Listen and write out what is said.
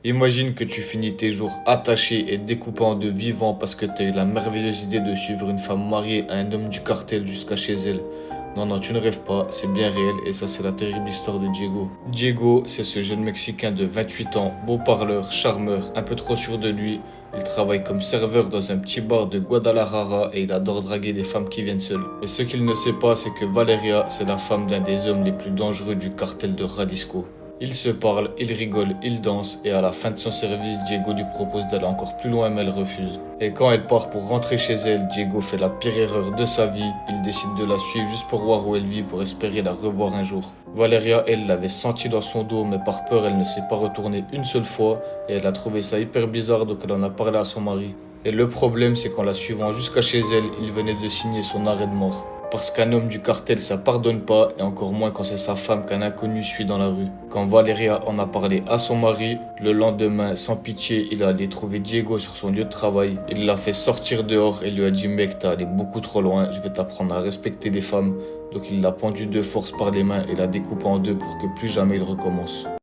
Imagine que tu finis tes jours attaché et découpé en deux vivants parce que tu as eu la merveilleuse idée de suivre une femme mariée à un homme du cartel jusqu'à chez elle. Non, non, tu ne rêves pas, c'est bien réel et ça c'est la terrible histoire de Diego. Diego, c'est ce jeune Mexicain de 28 ans, beau parleur, charmeur, un peu trop sûr de lui. Il travaille comme serveur dans un petit bar de Guadalajara et il adore draguer des femmes qui viennent seules. Mais ce qu'il ne sait pas, c'est que Valeria, c'est la femme d'un des hommes les plus dangereux du cartel de Jalisco. Ils se parlent, ils rigolent, ils dansent et à la fin de son service, Diego lui propose d'aller encore plus loin mais elle refuse. Et quand elle part pour rentrer chez elle, Diego fait la pire erreur de sa vie. Il décide de la suivre juste pour voir où elle vit pour espérer la revoir un jour. Valeria, elle, l'avait senti dans son dos mais par peur, elle ne s'est pas retournée une seule fois et elle a trouvé ça hyper bizarre donc elle en a parlé à son mari. Et le problème, c'est qu'en la suivant jusqu'à chez elle, il venait de signer son arrêt de mort. Parce qu'un homme du cartel, ça pardonne pas, et encore moins quand c'est sa femme qu'un inconnu suit dans la rue. Quand Valeria en a parlé à son mari, le lendemain, sans pitié, il est allé trouver Diego sur son lieu de travail. Il l'a fait sortir dehors et lui a dit: mec, t'es allé beaucoup trop loin, je vais t'apprendre à respecter les femmes. Donc il l'a pendu de force par les mains et l'a découpé en deux pour que plus jamais il recommence.